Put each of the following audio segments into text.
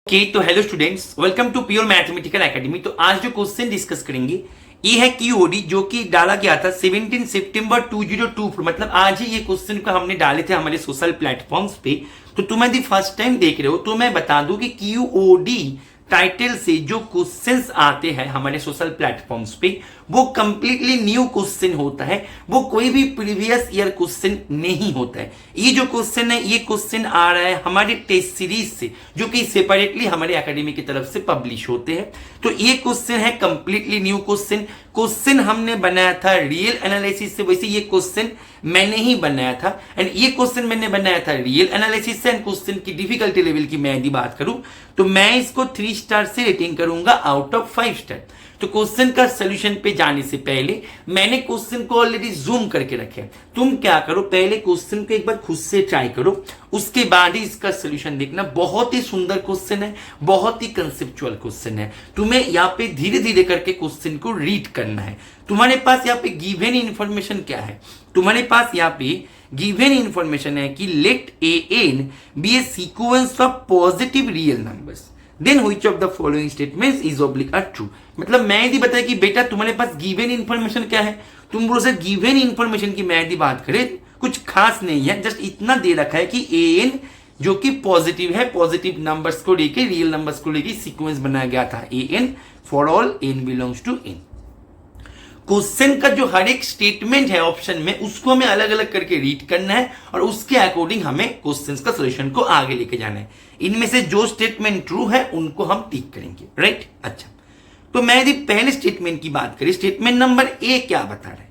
तो hello students, welcome to pure mathematical academy. तो आज जो क्वेश्चन डिस्कस करेंगे ये है क्यूओडी, जो कि डाला गया था 17 सितंबर 2024। मतलब आज ही ये क्वेश्चन को हमने डाले थे हमारे सोशल प्लेटफॉर्म्स पे। तो तुम यदि फर्स्ट टाइम देख रहे हो तो मैं बता दूं कि क्यूओडी टाइटल से जो क्वेश्चंस आते हैं हमारे सोशल प्लेटफॉर्म्स पे वो कंप्लीटली न्यू क्वेश्चन होता है, वो कोई भी प्रीवियस ईयर क्वेश्चन नहीं होता है। ये जो क्वेश्चन है ये क्वेश्चन आ रहा है हमारे टेस्ट सीरीज से, जो कि सेपरेटली हमारे एकेडमी की तरफ से पब्लिश होते हैं। तो ये क्वेश्चन है कंप्लीटली न्यू क्वेश्चन। क्वेश्चन हमने बनाया था रियल एनालिसिस से, वैसे ये क्वेश्चन मैंने ही बनाया था एंड ये क्वेश्चन मैंने बनाया था रियल एनालिसिस से। एंड क्वेश्चन की डिफिकल्टी लेवल की मैं यदि बात करूं तो मैं इसको 3 स्टार से रेटिंग करूंगा आउट ऑफ 5 स्टार। तो क्वेश्चन का सोल्यूशन पे जाने से पहले मैंने क्वेश्चन को ऑलरेडी जूम करके रखे। तुम क्या करो, पहले क्वेश्चन को एक बार खुद से ट्राई करो, उसके बाद ही इसका सोल्यूशन देखना। बहुत ही सुंदर क्वेश्चन है, बहुत ही कंसेप्चुअल क्वेश्चन है। तुम्हें यहाँ पे धीरे धीरे करके क्वेश्चन को रीड करना है। तुम्हारे पास यहाँ पे गिवन इंफॉर्मेशन क्या है? तुम्हारे पास यहाँ पे गिवन इंफॉर्मेशन है कि let a n be a sequence of positive real numbers, then which of the following statements is oblique are true. मतलब मैं यदि बताया कि बेटा तुम्हारे पास गिवन इंफॉर्मेशन क्या है, तुम बोलो सर गिवन इंफॉर्मेशन की मैं यदि बात करें कुछ खास नहीं है, जस्ट इतना दे रखा है कि ए एन जो कि पॉजिटिव है, पॉजिटिव नंबर्स को लेके रियल नंबर्स को लेके सीक्वेंस बनाया गया था a n for all n belongs to n. Question का जो हर एक स्टेटमेंट है ऑप्शन में उसको हमें अलग अलग करके रीड करना है और उसके अकॉर्डिंग हमें क्वेश्चंस का सॉल्यूशन को आगे लेके जाना है। इनमें से जो स्टेटमेंट ट्रू है उनको हम टिक करेंगे, राइट। अच्छा, तो मैं यदि पहले स्टेटमेंट की बात करें, स्टेटमेंट नंबर ए क्या बता रहा है?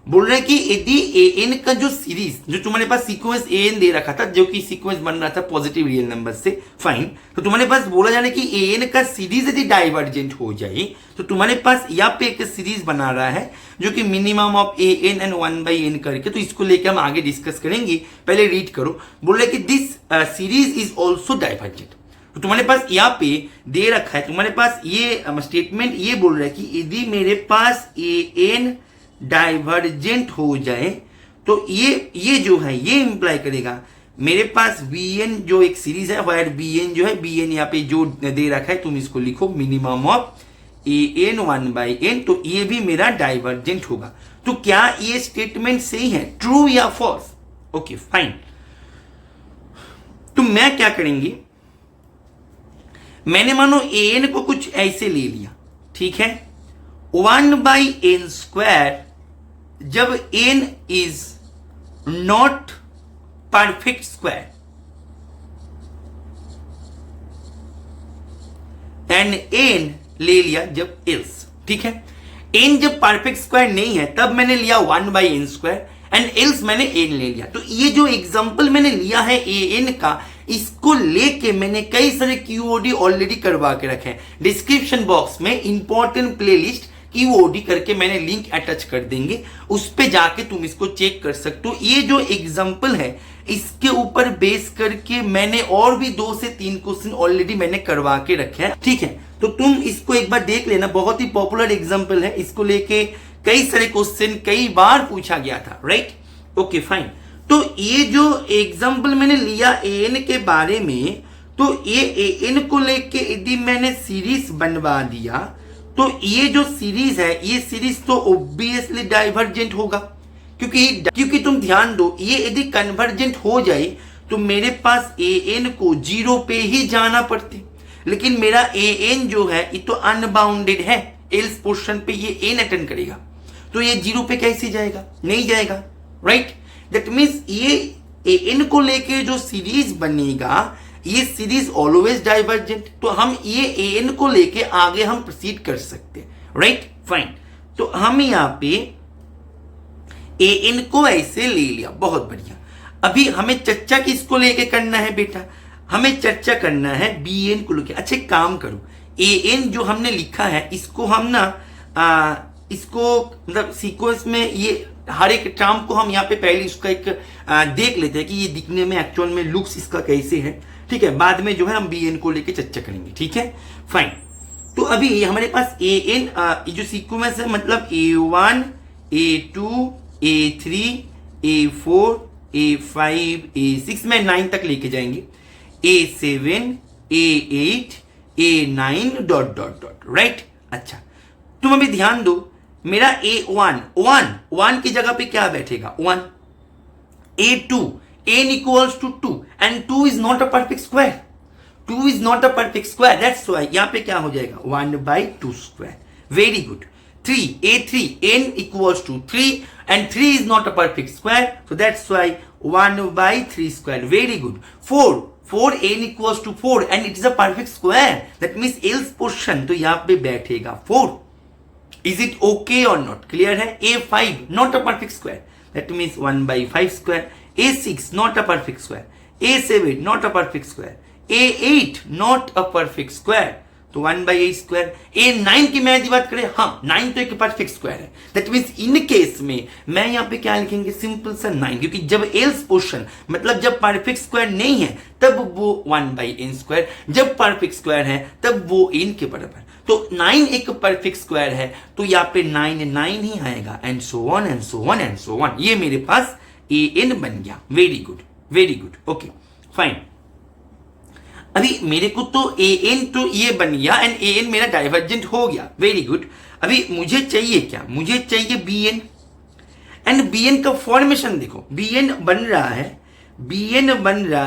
बोल रहे हैं कि यदि ए एन का जो सीरीज, जो तुम्हारे पास सीक्वेंस ए एन दे रखा था, जो कि सीक्वेंस बन रहा था पॉजिटिव रियल नंबर से, फाइन। तो तुम्हारे पास बोला जा रहा है कि ए एन का सीरीज यदि डाइवर्जेंट हो जाए तो तुम्हारे पास यहाँ पे एक सीरीज बना रहा है जो कि minimum of a n and 1/n करके। तो इसको लेकर हम आगे डिस्कस करेंगे, पहले रीड करो। बोल रहे कि this series is also divergent. तो तुम्हारे पास यहाँ पे दे रखा है, तुम्हारे पास ये स्टेटमेंट ये बोल रहा है कि यदि मेरे पास ए एन डाइवर्जेंट हो जाए तो ये जो है ये इंप्लाई करेगा मेरे पास bn जो एक सीरीज है, वायर bn जो है, bn यहाँ पे जो दे रखा है तुम इसको लिखो मिनिमम ऑफ an 1/n, तो ये भी मेरा डाइवर्जेंट होगा। तो क्या ये स्टेटमेंट सही है, ट्रू या फॉल्स? Okay fine. तो मैं क्या करेंगे, मैंने मानो an को कुछ ऐसे ले लिया, ठीक है। 1/n² जब n is not perfect square and n ले लिया जब एल्स, ठीक है। n जब परफेक्ट स्क्वायर नहीं है तब मैंने लिया 1/n² एंड एल्स मैंने n ले लिया। तो ये जो एग्जांपल मैंने लिया है an का, इसको लेके मैंने कई सारे क्यूओडी ऑलरेडी करवा के रखे हैं। डिस्क्रिप्शन बॉक्स में इंपॉर्टेंट प्लेलिस्ट क्यूओडी करके मैंने लिंक अटैच कर देंगे, उस पे जाके तुम इसको चेक कर सकते हो। ये जो एग्जांपल है इसके ऊपर बेस करके मैंने और भी 2 से 3 क्वेश्चन ऑलरेडी मैंने करवा के रखे हैं, ठीक है। तो तुम इसको एक बार देख लेना, बहुत ही पॉपुलर एग्जांपल है। इसको लेके कई सारे क्वेश्चन कई बार पूछा गया था, राइट। Okay fine. तो ये जो एग्जाम्पल मैंने लिया एन के बारे में, तो ये एन को लेके यदि मैंने सीरीज बनवा दिया तो ये जो सीरीज है ये सीरीज तो ऑब्वियसली डाइवर्जेंट होगा, क्योंकि तुम ध्यान दो, ये यदि कन्वर्जेंट हो जाए तो मेरे पास ए एन को 0 पे ही जाना पड़ते, लेकिन मेरा ए एन जो है ये तो अनबाउंडेड है, एल्स पोर्शन पे ये एन अटेंड करेगा, तो ये 0 पे कैसे जाएगा? नहीं जाएगा, राइट। दैट मीन्स ये ए एन को लेके जो सीरीज बनेगा ये सीरीज ऑलवेज डाइवर्जेंट, तो हम ये ए एन को लेके आगे हम प्रोसीड कर सकते हैं, राइट फाइन। तो हम यहाँ पे ए एन को ऐसे ले लिया, बहुत बढ़िया। अभी हमें चर्चा किसको लेके करना है बेटा? हमें चर्चा करना है बी एन को लेके। अच्छा एक काम करो, ए एन जो हमने लिखा है इसको हम ना इसको मतलब सीक्वेंस में ये हर एक टर्म को हम यहाँ पे पहले इसका एक देख लेते हैं कि ये दिखने में एक्चुअल में लुक्स इसका कैसे है, ठीक है। बाद में जो है हम बी एन को लेके चर्चा करेंगे, ठीक है फाइन। तो अभी हमारे पास ए एन जो सीक्वेंस है मतलब A1 A2 A3 A4 A5 A6 में 9 तक लेके जाएंगे, A7 A8 A9 dot dot dot, right. अच्छा, तुम अभी ध्यान दो, मेरा A1 की जगह पे क्या बैठेगा? 1। A2 n equals to 2 and 2 is not a perfect square. 2 is not a perfect square, that's why यहाँ पे क्या हो जाएगा? 1/2 square. Very good. 3 A3 n equals to 3 and 3 is not a perfect square, so that's why 1/3 square. Very good. 4 n equals to 4 and it is a perfect square, that means else portion तो यहाँ पे बैठेगा 4. Is it okay or not? Clear है? A5 not a perfect square, that means 1/5 square. A6 not a perfect square. A7 not a perfect square. A8 not a perfect square, तो 1/8 square. A9 की मैं यदि बात करें, हाँ 9 तो एक परफेक्ट स्क्वायर है, दैट मीन्स इन केस में मैं यहाँ पे क्या लिखेंगे? सिंपल सा 9, क्योंकि जब एल्स पोर्शन मतलब जब परफेक्ट स्क्वायर नहीं है तब वो 1/n स्क्वायर, जब परफेक्ट स्क्वायर है तब वो n के बराबर. तो 9 एक परफेक्ट स्क्वायर है, तो यहाँ पे 9 ही आएगा, and so on and so on and so on. ये मेरे पास an बन गया. Very good, very good. Okay fine. अभी मेरे को तो an तो ये बन गया एंड an मेरा डाइवर्जेंट हो गया. Very good. अभी मुझे चाहिए क्या? मुझे चाहिए bn. एंड bn का फॉर्मेशन देखो, bn बन रहा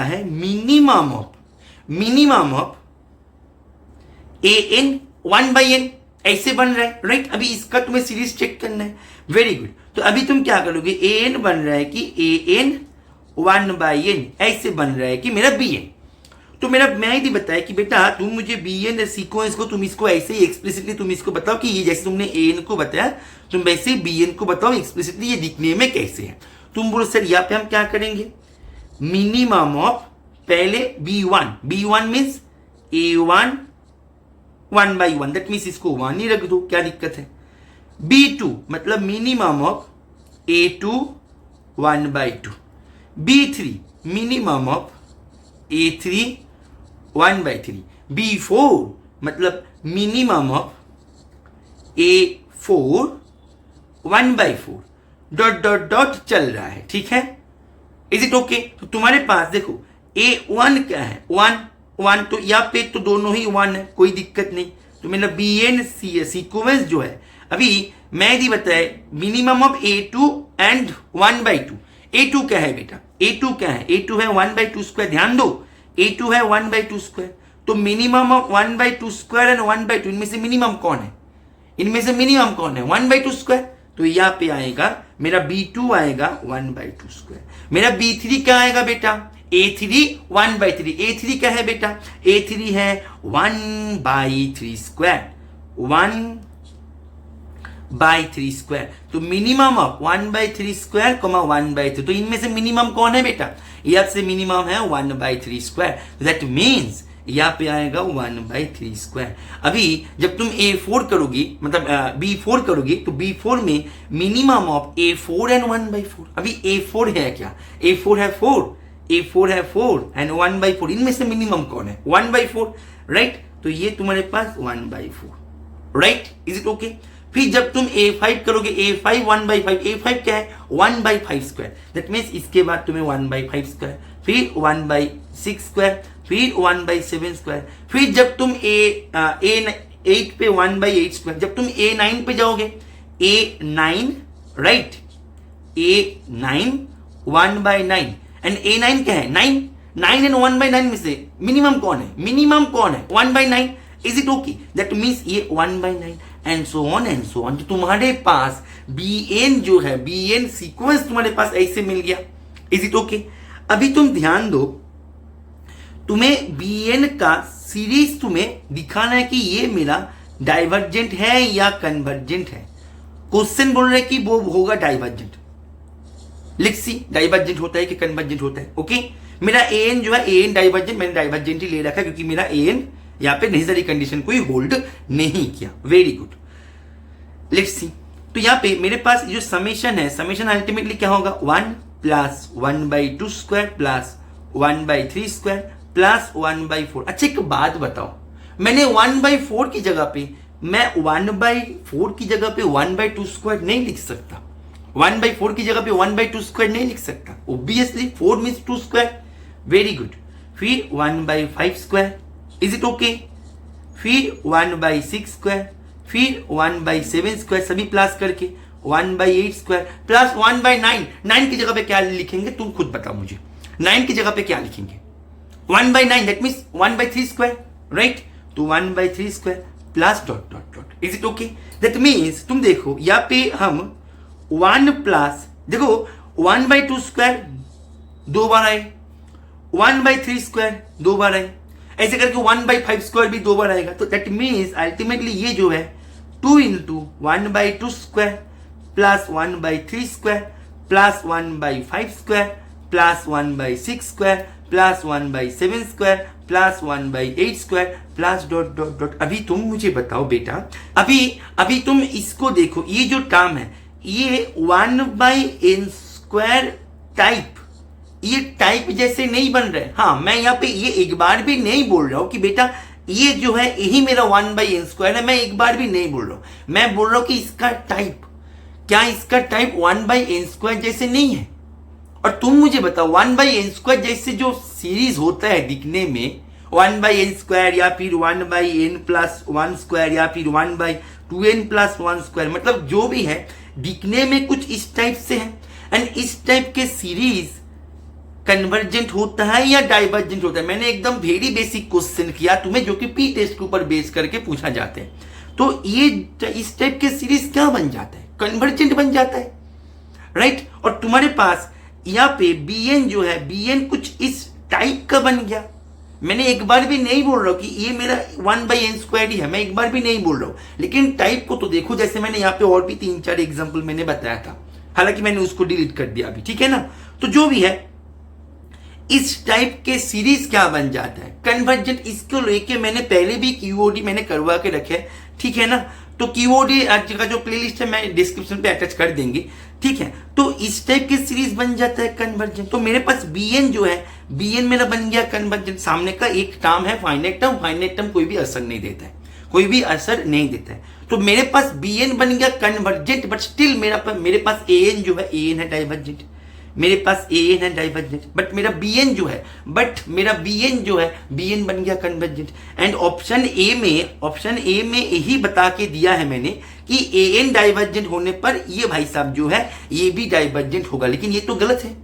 है मिनिमम ऑफ an 1/n, ऐसे बन रहा है, राइट. अभी इसका तुम्हें सीरीज चेक करना है. Very good. तो अभी तुम क्या करोगे? an बन रहा है कि an 1/n, ऐसे बन रहा है कि मेरा bn. तो मेरा मैं यदि बताया कि बेटा तुम मुझे bn सीक्वेंस को तुम इसको ऐसे ही एक्सप्लिसिटली तुम इसको बताओ कि ये जैसे तुमने an को बताया तुम वैसे ही bn को बताओ एक्सप्लिसिटली ये दिखने में कैसे है. तुम बोलो सर यहाँ पे हम क्या करेंगे? मिनिमम ऑफ पहले b1 means a1 1/1, that means इसको 1 ही रख दो, क्या दिक्कत है? b2 मतलब minimum of a2 1/2, b3 minimum of a3 1/3, b4 मतलब minimum of a4 1/4, dot dot dot चल रहा है. ठीक है, इज इट ओके? तो तुम्हारे पास देखो a1 क्या है? 1, तो यहाँ पे तो दोनों ही 1 है, कोई दिक्कत नहीं. तो मेरा bn सीक्वेंस जो है, अभी मैं यदि बताए minimum of a2 and 1/2. a2 क्या है बेटा? a2 क्या है? a2 है 1/2 स्क्वायर. ध्यान दो, a2 है 1/2 स्क्वायर. तो मिनिमम ऑफ 1/2 स्क्वायर एंड 1/2, इनमें से मिनिमम कौन है? 1/2 स्क्वायर. तो यहाँ पे आएगा मेरा b2 आएगा 1/2 स्क्वायर. मेरा b3 क्या आएगा बेटा? a3 1/3. a3 क्या है बेटा? a3 है 1/3 स्क्वायर, 1/3 स्क्वायर. तो मिनिमम ऑफ 1/3 स्क्वायर 1/3, तो इनमें से मिनिमम कौन है बेटा? यहाँ से मिनिमम है 1/3 स्क्वायर. दैट मीन्स यहाँ पे आएगा 1/3 स्क्वायर. अभी जब तुम a4 करोगी मतलब b4 करोगी तो b4 में मिनिमम ऑफ a4 एंड 1/4. अभी a4 है क्या? a4 है 4 एंड 1/4, इनमें से मिनिमम कौन है? 1/4, राइट. तो ये तुम्हारे पास 1/4, राइट. Is it okay? फिर जब तुम a5 करोगे, a5 1/5, a5 क्या है? 1/5 स्क्वायर. दैट मीन्स इसके बाद तुम्हें 1/5 स्क्वायर, फिर 1/6 स्क्वायर, फिर 1/7 स्क्वायर. फिर जब तुम a8 पे 1/8 स्क्वायर. जब तुम a9 पे जाओगे, a9, right, a9 1/9 and a9 क्या है? 9 एंड 1/9 में से मिनिमम कौन है? 1/9. Is it okay? That means ये 1/9 and so on and so on. तो तुम्हारे पास bn जो है, bn सीक्वेंस तुम्हारे पास ऐसे मिल गया. Is it okay? अभी तुम ध्यान दो, तुम्हें bn का सीरीज तुम्हें दिखाना है कि ये मेरा डाइवर्जेंट है या कन्वर्जेंट है. क्वेश्चन बोल रहे हैं कि वो होगा डाइवर्जेंट. लिख सी, डाइवर्जेंट होता है कि कन्वर्जेंट होता है. ओके, मेरा an जो है an डाइवर्जेंट, मैंने डाइवर्जेंट ही ले रखा क्योंकि मेरा an यहाँ पे नेसेसरी कंडीशन कोई होल्ड नहीं किया. Very good. Let's see. तो यहाँ पे मेरे पास जो समेशन है, समेशन अल्टीमेटली क्या होगा? 1 plus 1/2 square plus 1/3 square plus 1/4. अच्छा एक बात बताओ, मैंने 1/4 की जगह पे मैं 1/4 की जगह पे 1/2 स्क्वायर नहीं लिख सकता. 1/4 की जगह पे 1/2 स्क्वायर नहीं लिख सकता. Obviously 4 means 2 square. Very good. फिर 1/5 स्क्वायर इज इट ओके? फिर 1/6 स्क्वायर, फिर 1/7 स्क्वायर, सभी प्लस करके 1/8 स्क्वायर प्लस 1/9। 9 की जगह पे क्या लिखेंगे तुम खुद बताओ मुझे, 9 की जगह पे क्या लिखेंगे? 1/9 दैट मीन्स 1/3 स्क्वायर, राइट? तो 1/3 square plus dot dot dot. Is it okay? That means तुम देखो यहाँ पे हम 1 प्लस, देखो 1/2 स्क्वायर 2 बार आए, 1/3 स्क्वायर 2 बार आए, ऐसे करके 1/5 स्क्वायर भी 2 बार आएगा। तो दैट मीन्स अल्टीमेटली ये जो है 2 into 1/2 square plus 1/3 square plus 1/5 square plus 1/6 square plus 1/7 square plus 1/8 square plus dot dot dot. अभी तुम मुझे बताओ बेटा, अभी तुम इसको देखो, ये जो टर्म है ये 1/n स्क्वायर टाइप, ये टाइप जैसे नहीं बन रहा है। हाँ, मैं यहाँ पे ये एक बार भी नहीं बोल रहा हूं कि बेटा ये जो है यही मेरा 1/n स्क्वायर है, मैं एक बार भी नहीं बोल रहा हूं। मैं बोल रहा हूं कि इसका टाइप, क्या इसका टाइप 1/n स्क्वायर जैसे नहीं है? और तुम मुझे बताओ 1/n स्क्वायर जैसे जो सीरीज होता है दिखने में, 1/n स्क्वायर या फिर 1/n प्लस 1 स्क्वायर या फिर 1/2n प्लस 1 स्क्वायर, मतलब जो भी है दिखने में कुछ इस टाइप से है। एंड इस टाइप के सीरीज कन्वर्जेंट होता है या डाइवर्जेंट होता है? मैंने एकदम वेरी बेसिक क्वेश्चन किया तुम्हें, जो कि पी टेस्ट के ऊपर बेस करके पूछा जाते हैं। तो ये इस टाइप के सीरीज क्या बन जाता है? कन्वर्जेंट बन जाता है, राइट? और तुम्हारे पास यहाँ पे bn जो है, bn कुछ इस टाइप का बन गया। मैंने एक बार भी नहीं बोल रहा हूं कि ये मेरा 1/n स्क्वायर ही है, मैं एक बार भी नहीं बोल रहा हूं, लेकिन टाइप को तो देखो। जैसे मैंने यहाँ पे और भी 3-4 एग्जाम्पल मैंने बताया था, हालांकि मैंने उसको डिलीट कर दिया अभी, ठीक है ना? तो जो भी है इस टाइप के सीरीज क्या बन जाता है? कन्वर्जेंट। इसको लेके मैंने पहले भी QOD मैंने करवा के रखे है, ठीक है ना? तो QOD आज का जो प्लेलिस्ट है मैं डिस्क्रिप्शन पे अटैच कर देंगे, ठीक है? तो इस टाइप के सीरीज बन जाता है कन्वर्जेंट। तो मेरे पास bn जो है, bn मेरा बन गया कन्वर्जेंट। सामने का एक टर्म है फाइनाइट टर्म, फाइनाइट टर्म कोई भी असर नहीं देता है, कोई भी असर नहीं देता है। तो मेरे पास bn बन गया कन्वर्जेंट, बट स्टिल मेरे पास an जो है, an है डाइवर्जेंट। मेरे पास an है डाइवर्जेंट, बट मेरा bn जो है, bn बन गया कन्वर्जेंट। एंड ऑप्शन ए में यही बता के दिया है मैंने कि an डाइवर्जेंट होने पर ये भाई साहब जो है ये भी डाइवर्जेंट होगा। लेकिन ये तो गलत है,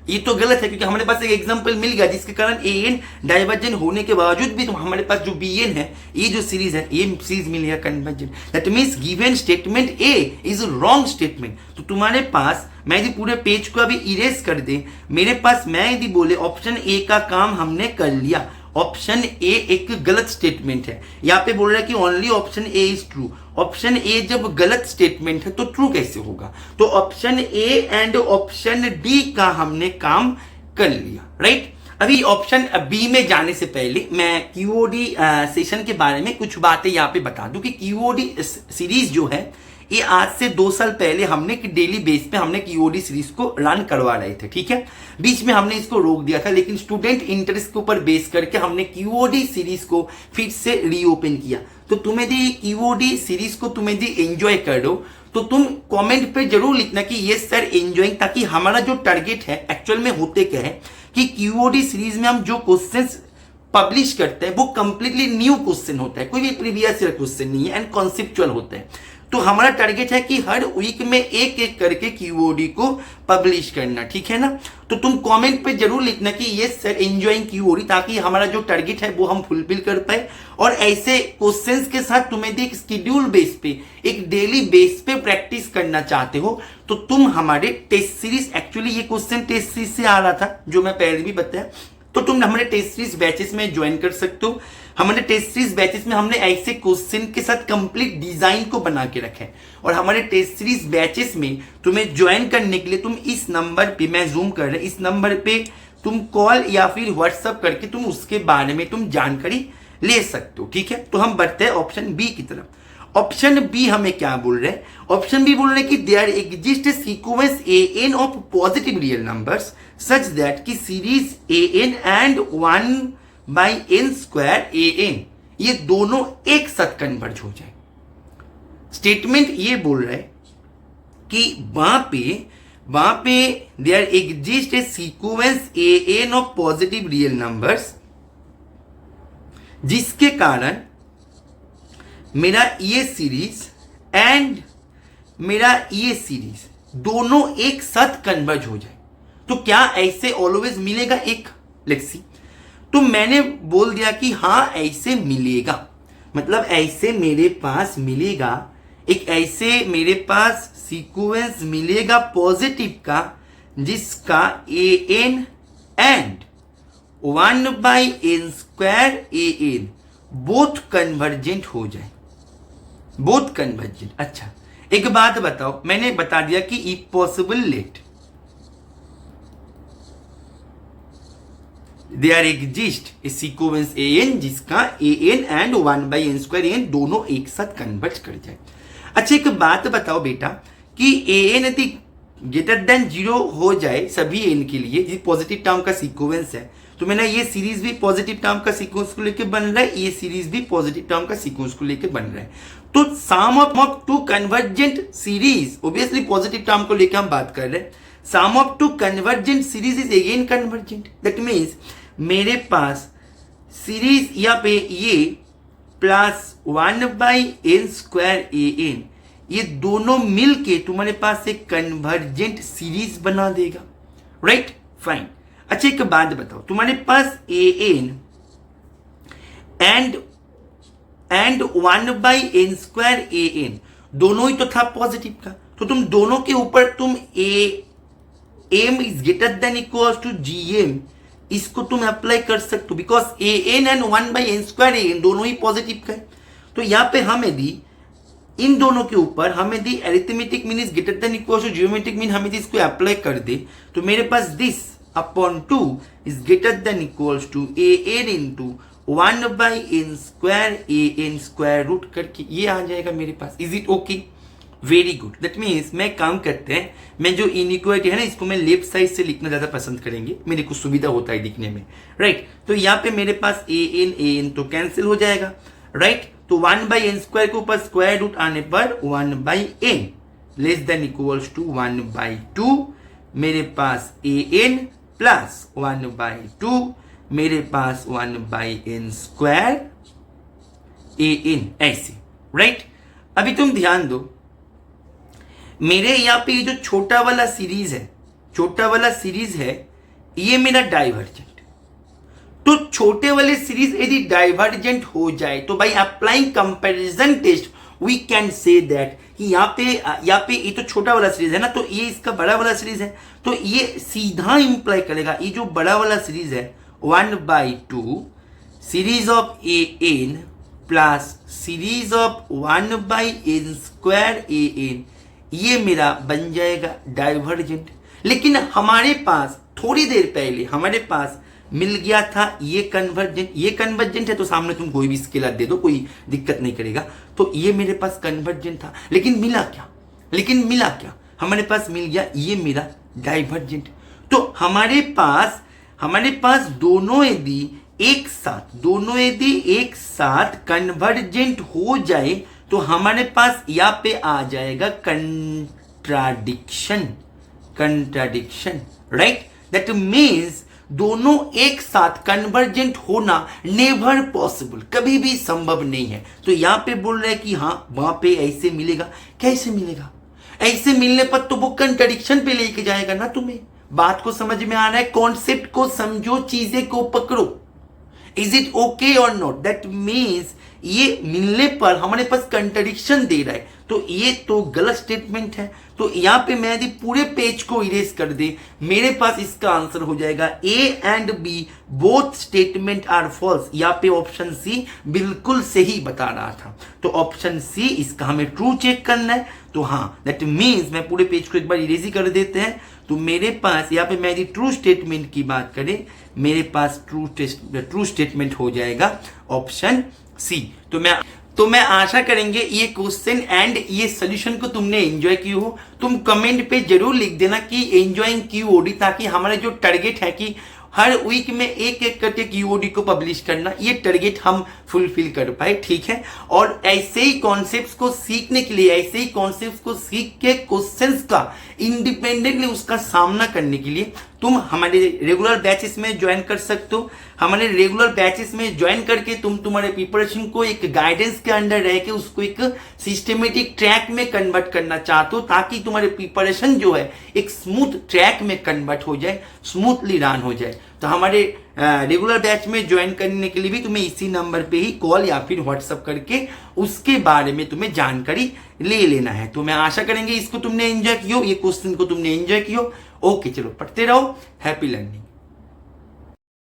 ये तो गलत है, क्योंकि हमारे पास एक एग्जांपल मिल गया जिसके कारण an डाइवर्जेंट होने के बावजूद भी तो हमारे पास जो bn है, ये जो सीरीज है, ये सीरीज मिल गया convergent. That means given statement A is wrong statement. तो तुम्हारे पास, मैं यदि पूरे पेज को अभी इरेज कर दे, मेरे पास मैं यदि बोले ऑप्शन ए का काम हमने कर लिया, ऑप्शन ए एक गलत स्टेटमेंट है। यहाँ पे बोल रहा है कि only option A is true. Option A जब गलत स्टेटमेंट है तो ट्रू कैसे होगा? तो option A and option D का हमने काम कर लिया, राइट? अभी ऑप्शन बी में जाने से पहले मैं QOD सेशन के बारे में कुछ बातें यहाँ पे बता दूं कि QOD सीरीज जो है ये आज से 2 साल पहले हमने डेली बेस पे हमने QOD सीरीज को रन करवा रहे थे, ठीक है? बीच में हमने इसको रोक दिया था, लेकिन स्टूडेंट इंटरेस्ट के ऊपर बेस करके हमने QOD सीरीज को फिर से रीओपन किया। तो तुम्हें दी QOD सीरीज को तुम्हें दी एंजॉय कर दो, तो तुम कमेंट पे जरूर लिखना कि यस सर एंजॉइंग, ताकि हमारा जो टारगेट है एक्चुअल में होते क्या है कि QOD सीरीज में हम जो क्वेश्चंस पब्लिश करते हैं वो कंप्लीटली न्यू क्वेश्चन होता है, कोई भी प्रीवियस ईयर क्वेश्चन नहीं है, एंड कॉन्सेप्चुअल होता है। तो हमारा टारगेट है कि हर वीक में एक एक करके QOD को पब्लिश करना, ठीक है ना? तो तुम कमेंट पे जरूर लिखना कि यस सर एंजॉइंग QOD, ताकि हमारा जो टारगेट है वो हम फुलफिल कर पाए। और ऐसे क्वेश्चंस के साथ तुम्हें एक शेड्यूल बेस पे, एक डेली बेस पे प्रैक्टिस करना चाहते हो तो तुम हमारे टेस्ट सीरीज, एक्चुअली ये क्वेश्चन टेस्ट सीरीज से आ रहा था जो मैं पहले भी बताया, तो तुम हमारे टेस्ट सीरीज बैचेस में ज्वाइन कर सकते हो। हमारे टेस्ट सीरीज बैचेस में हमने ऐसे क्वेश्चन के साथ कंप्लीट डिजाइन को बना के रखा है। और हमारे टेस्ट सीरीज बैचेस में तुम्हें ज्वाइन करने के लिए तुम इस नंबर पे, मैं जूम कर रहा हूं, इस नंबर पे तुम कॉल या फिर व्हाट्सअप करके तुम उसके बारे में तुम जानकारी ले सकते हो, ठीक है? तो हम बढ़ते हैं ऑप्शन बी की तरफ। ऑप्शन बी हमें क्या बोल रहे हैं? ऑप्शन बी बोल रहे हैं कि there exist sequence an of positive real numbers such that कि series an and 1/n square an ये दोनों एक साथ कन्वर्ज हो जाए। स्टेटमेंट ये बोल रहा है कि वहां पे there exist a sequence an of positive real numbers जिसके कारण मेरा ये सीरीज एंड मेरा ये सीरीज दोनों एक साथ कन्वर्ज हो जाए। तो क्या ऐसे ऑलवेज मिलेगा एक? Let's see. तो मैंने बोल दिया कि हाँ ऐसे मिलेगा, मतलब ऐसे मेरे पास मिलेगा, एक ऐसे मेरे पास सीक्वेंस मिलेगा पॉजिटिव का जिसका a n and 1/n² an both convergent हो जाए, बोथ कन्वर्जेंट। अच्छा एक बात बताओ, मैंने बता दिया कि if possible let there exist a sequence an जिसका an एंड 1/n² an दोनों एक साथ कन्वर्ज कर जाए। अच्छा एक बात बताओ बेटा कि an यदि ग्रेटर देन 0 हो जाए सभी n के लिए, ये पॉजिटिव टर्म का सीक्वेंस है, तो मैंने ये सीरीज भी पॉजिटिव टर्म का सीक्वेंस को लेकर बन रहा है, ये सीरीज भी पॉजिटिव टर्म का सीक्वेंस को लेकर बन रहा है। तो sum of two convergent series, obviously positive term को लेकर हम बात कर रहे हैं, sum of two convergent series is again convergent. That means मेरे पास सीरीज यहाँ पे ये प्लस 1/n² an ये दोनों मिलके तुम्हारे पास एक कन्वर्जेंट सीरीज बना देगा, राइट? फाइन। अच्छा एक बात बताओ, तुम्हारे पास an एंड 1/n² an दोनों ही तो था पॉजिटिव का, तो तुम दोनों के ऊपर तुम m is greater than equals to gm इसको तुम अप्लाई कर सकते हो, because an and 1/n² an दोनों ही पॉजिटिव का है। तो यहाँ पे हमें दी इन दोनों के ऊपर हमें the arithmetic mean is greater than equals to geometric mean हमें दी इसको अप्लाई कर दे, तो मेरे पास this upon 2 is greater than equals to an into 1/n² an square root करके ये आ जाएगा मेरे पास। Is it okay? Very good. That means मैं काम करते हैं, मैं जो इनइक्वालिटी है ना इसको मैं लेफ्ट साइड से लिखना ज्यादा पसंद करेंगे, मेरे को सुविधा होता है लिखने में, राइट? तो यहाँ पे मेरे पास an तो कैंसिल हो जाएगा, राइट? तो 1/n² के ऊपर स्क्वायर रूट आने पर 1/n less than equals to 1/2 मेरे पास an प्लस 1/2 मेरे पास 1/n² an ऐसे, राइट? अभी तुम ध्यान दो, मेरे यहाँ पे ये जो छोटा वाला सीरीज है, छोटा वाला सीरीज है ये मेरा डाइवर्जेंट। तो छोटे वाले सीरीज यदि डाइवर्जेंट हो जाए तो by applying comparison test we can say that कि यहाँ पे ये तो छोटा वाला सीरीज है ना, तो ये इसका बड़ा वाला सीरीज है, तो ये सीधा इंप्लाई करेगा ये जो बड़ा वाला सीरीज है 1/2 series of an plus series of 1/n² an ये मेरा बन जाएगा डाइवर्जेंट। लेकिन हमारे पास थोड़ी देर पहले हमारे पास मिल गया था ये कन्वर्जेंट, ये कन्वर्जेंट है तो सामने तुम कोई भी स्केलर दे दो, कोई दिक्कत नहीं करेगा। तो ये मेरे पास कन्वर्जेंट था, लेकिन मिला क्या? हमारे पास मिल गया ये मेरा डाइवर्जेंट। तो हमारे पास दोनों यदि एक साथ कन्वर्जेंट हो जाए तो हमारे पास यहाँ पे आ जाएगा कंट्राडिक्शन, राइट? दैट मीन्स दोनों एक साथ कन्वर्जेंट होना नेवर पॉसिबल, कभी भी संभव नहीं है। तो यहां पे बोल रहे हैं कि हाँ वहां पे ऐसे मिलेगा, कैसे मिलेगा? ऐसे मिलने पर तो वो कंट्राडिक्शन पे लेके जाएगा ना तुम्हें। बात को समझ में आ रहा है? कॉन्सेप्ट को समझो, चीजें को पकड़ो। इज इट ओके और नॉट? दैट मीन्स ये मिलने पर हमारे पास कंट्राडिक्शन दे रहा है, तो ये तो गलत स्टेटमेंट है। तो यहां पे मैं यदि पूरे पेज को इरेज कर दे, मेरे पास इसका आंसर हो जाएगा A and B both statement are false. यहाँ पे ऑप्शन सी बिल्कुल सही बता रहा था, तो ऑप्शन सी इसका हमें ट्रू चेक करना है। तो हाँ, दैट मीन्स मैं पूरे पेज को एक बार इरेज ही कर देते हैं। तो मेरे पास यहाँ पे मैं यदि ट्रू स्टेटमेंट की बात करें, मेरे पास ट्रू स्टेटमेंट हो जाएगा ऑप्शन सी। तो मैं आशा करेंगे ये क्वेश्चन एंड ये सॉल्यूशन को तुमने एंजॉय की हो। तुम कमेंट पे जरूर लिख देना कि एंजॉइंग QOD, ताकि हमारा जो टारगेट है कि हर वीक में एक करके QOD को पब्लिश करना, ये टारगेट हम फुलफिल कर पाए, ठीक है? और ऐसे ही कॉन्सेप्ट्स को सीखने के लिए, ऐसे ही कॉन्सेप्ट्स को सीख के क्वेश्चंस का इंडिपेंडेंटली उसका सामना करने के लिए तुम हमारे रेगुलर बैचेस में ज्वाइन कर सकते हो। हमारे रेगुलर बैचेस में ज्वाइन करके तुम तुम्हारे प्रिपरेशन को एक गाइडेंस के अंडर रह के उसको एक सिस्टमेटिक ट्रैक में कन्वर्ट करना चाहते हो, ताकि तुम्हारे प्रिपरेशन जो है एक स्मूथ ट्रैक में कन्वर्ट हो जाए, स्मूथली रन हो जाए। तो हमारे रेगुलर बैच में ज्वाइन करने के लिए भी तुम्हें इसी नंबर पे ही कॉल या फिर व्हाट्सअप करके उसके बारे में तुम्हें जानकारी ले लेना है। तो मैं आशा करेंगे इसको तुमने एंजॉय किया, ये क्वेश्चन को तुमने एंजॉय किया। ओके, चलो पढ़ते रहो। Happy learning.